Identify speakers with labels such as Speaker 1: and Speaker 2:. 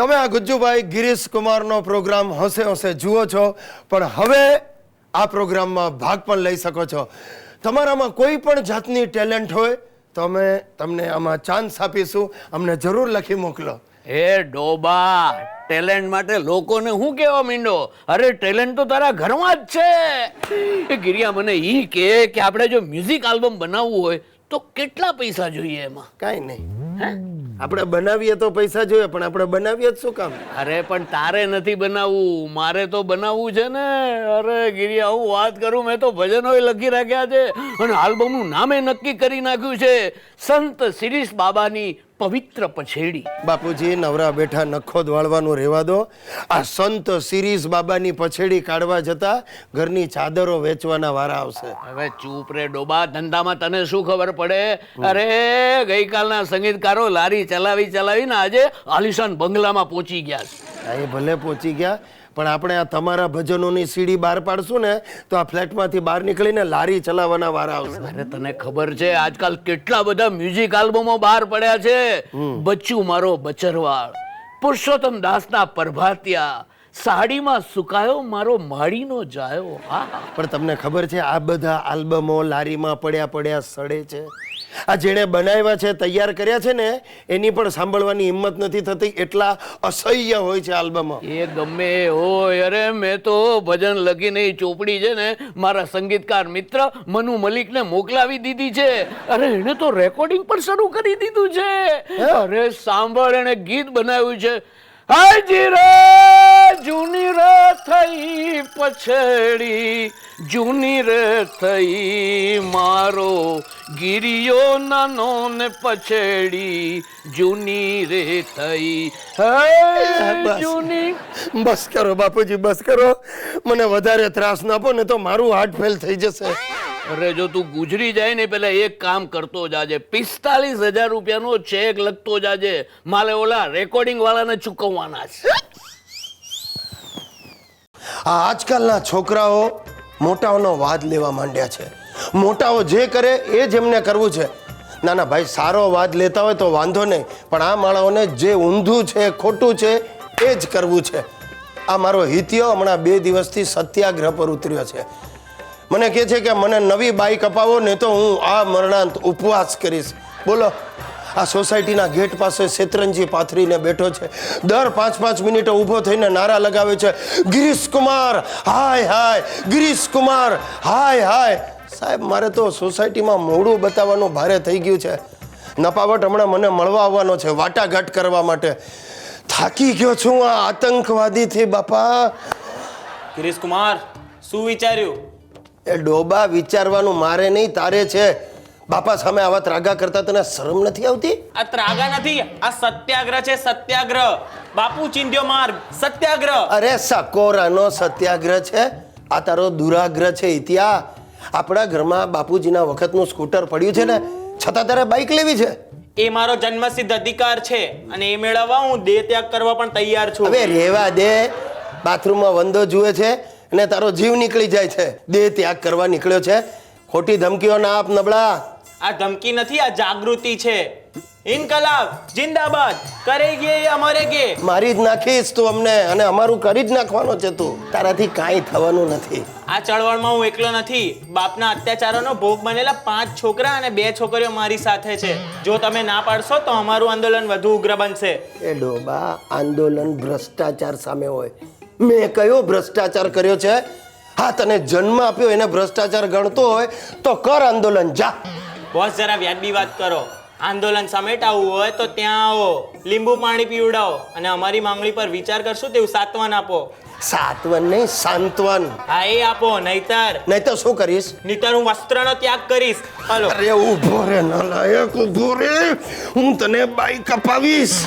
Speaker 1: તમે આ ગુજ્જુભાઈ ગિરીશ કુમારનો પ્રોગ્રામ હોંશે હોંશે જુઓ છો, પણ હવે આ પ્રોગ્રામમાં ભાગ પણ લઈ શકો છો. તમારામાં કોઈ પણ જાતની ટેલેન્ટ હોય તો અમે તમને આમાં ચાન્સ આપીશું. અમને જરૂર લખી મોકલો.
Speaker 2: હે ડોબા, ટેલેન્ટ માટે લોકોને હું કહેવા માંડો? અરે ટેલેન્ટ તો તારા ઘરમાં જ છે. એ ગિરિયા મને ઈ કે આપણે જો મ્યુઝિક આલ્બમ બનાવવું હોય તો કેટલા પૈસા જોઈએ એમાં?
Speaker 1: કાંઈ નહીં, આપણે બનાવીએ તો પૈસા જોઈએ, પણ આપણે બનાવીએ જ શું કામ?
Speaker 2: અરે પણ તારે નથી બનાવવું, મારે તો બનાવવું છે ને. અરે ગિરિયા, હું વાત કરું, મેં તો ભજનો લખી રાખ્યા છે અને આલ્બમનું નામે નક્કી કરી નાખ્યું છે, સંત શિરીષ બાબાની પવિત્ર પછેડી.
Speaker 1: બાપુજી, નવરા બેઠા નખો વાળવાનું રહેવા દો. આ સંત શિરીષ બાબાની પછેડી કાઢવા જતા ઘરની ચાદરો વેચવાના વારા આવશે.
Speaker 2: હવે ચૂપ રે ડોબા, ધંધામાં તને શું ખબર પડે? અરે ગઈકાલના સંગીતકારો લારી ચલાવીને આજે આલિશાન બંગલામાં પહોંચી ગયા છે.
Speaker 1: એ ભલે પહોંચી ગયા, પણ આપણે આ તમારા ભજનોની સીડી બહાર પાડશું ને તો આ ફ્લેટમાંથી બહાર નીકળીને લારી ચલાવવાના વારા આવશે.
Speaker 2: અરે તને ખબર છે આજકાલ કેટલા બધા મ્યુઝિક આલ્બમો બહાર પડ્યા છે? બચ્ચું મારો બચરવાળ, પુરુષોત્તમ દાસના પ્રભાતિયા, સાડીમાં સુકાયો મારો માળીનો જાયો.
Speaker 1: પણ તમને ખબર છે આ બધા આલ્બમો લારીમાં પડ્યા સડે છે. આ જેણે બનાવ્યા છે, તૈયાર કર્યા છે ને, એની પણ સાંભળવાની હિંમત નથી થતી, એટલા અસહ્ય હોય છે આલ્બમો.
Speaker 2: એ ગમે હોય. અરે મેં તો ભજન લખીને ચોપડી છે ને મારા સંગીતકાર મિત્ર મનુ મલિકને મોકલાવી દીધી છે. અરે એને તો રેકોર્ડિંગ પણ શરૂ કરી દીધું છે. અરે સાંભળ, એને ગીત બનાવ્યું છે. હાજી રે જૂની રે થઈ પછેડી, જૂની રે થઈ મારો ગિરિયો નાનો ને પછેડી, જૂની રે થઈ. જૂની.
Speaker 1: બસ કરો બાપુજી, બસ કરો. મને વધારે ત્રાસ ના આપો ને તો મારું હાર્ટ ફેલ થઈ જશે.
Speaker 2: અરે જો તું ગુજરી જાય ને પેલા એક કામ કરતો જાજે, 45,000 રૂપિયાનો ચેક લખતો જાજે. માલે ઓલા રેકોર્ડિંગ વાળાને ચૂકવવાના છે.
Speaker 1: આ આજકાલના છોકરાઓ મોટાઓનો વાદ લેવા માંડ્યા છે. મોટાઓ જે કરે એ જ એમને કરવું છે. ના ના ભાઈ, સારો વાદ લેતા હોય તો વાંધો નહીં, પણ આ માળાઓને જે ઊંધું છે, ખોટું છે, એ જ કરવું છે. આ મારો હિતિયો હમણાં 2 દિવસથી સત્યાગ્રહ પર ઉતર્યો છે. મને કહે છે કે મને નવી બાઈક અપાવો ને તો હું આ મરણાંત ઉપવાસ કરીશ. બોલો, આ સોસાયટીના ગેટ પાસે શેતરંજી પાથરીને બેઠો છે. દર 5-5 મિનિટે ઊભો થઈને નારા લગાવે છે, ગિરીશ કુમાર હાય હાય, ગિરીશ કુમાર હાય હાય. સાહેબ, મારે તો સોસાયટીમાં મોઢું બતાવવાનું ભારે થઈ ગયું છે. નપાવટ હમણાં મને મળવા આવવાનો છે વાટાઘાટ કરવા માટે. થાકી ગયો છું આ આતંકવાદીથી બાપા.
Speaker 3: ગિરીશ કુમાર, શું વિચાર્યું?
Speaker 1: એ ડોબા, વિચારવાનું મારે નહીં, તારે છે. બાપા સામે આવા ત્રાગા કરતા તને શરમ નથી આવતી?
Speaker 3: આ ત્રાગા નથી, આ સત્યાગ્રહ છે, સત્યાગ્રહ. બાપુ ચિંધ્યો માર્ગ, સત્યાગ્રહ.
Speaker 1: અરે સકોરાનો સત્યાગ્રહ છે, આ તારો દુરાગ્રહ છે. ઇતિયા, આપણા ઘરમાં બાપુજીના વખતનું સ્કૂટર પડ્યું છે ને, છતાં તારે બાઇક લેવી છે?
Speaker 3: એ મારો જન્મસિદ્ધ અધિકાર છે અને એ મેળવવા હું દેહ ત્યાગ કરવા પણ તૈયાર છું.
Speaker 1: હવે રેવા દે. બાથરૂમમાં વંદો જુએ છે અને તારો જીવ નીકળી જાય છે. દેહ ત્યાગ કરવા નીકળ્યો છે. ખોટી ધમકીઓ ના આપ નબળા.
Speaker 3: આ ધમકી નથી, આ જાગૃતિ છે. ઇન્કલાબ જિંદાબાદ, કરેગે યા મરેગે.
Speaker 1: મારી જ નાખીશ તું અમને, અને અમારું કરી જ નાખવાનો છે તું. તારાથી કાંઈ થવાનું નથી.
Speaker 3: આ ચળવળમાં હું એકલો નથી. બાપના અત્યાચારોનો ભોગ બનેલા 5 છોકરા અને 2 છોકરીઓ મારી સાથે છે. જો તમે ના પાડશો તો અમારું આંદોલન વધુ ઉગ્ર બનશે.
Speaker 1: એ ડોબા, આંદોલન ભ્રષ્ટાચાર સામે હોય. મેં કયો ભ્રષ્ટાચાર કર્યો છે? હા, તને જન્મ આપ્યો એને ભ્રષ્ટાચાર ગણતો હોય તો કર આંદોલન, જા.
Speaker 3: બોસ, જરા વ્યાજબી વાત કરો. આંદોલન સમેટાવવું હોય તો ત્યાં આવો, લીંબુ પાણી પીવડાવો અને અમારી માંગણી પર વિચાર કરશું તેવું સાંત્વન આપો.
Speaker 1: સાંત્વન નહીં, સાંત્વન.
Speaker 3: હા, એ આપો. નહીતર
Speaker 1: શું કરીશ?
Speaker 3: નહીતર હું વસ્ત્રનો ત્યાગ કરીશ. હાલો.
Speaker 1: અરે ઊભો રે નાલાયક, ઊભો રે. હું તને બાઈક અપાવીશ.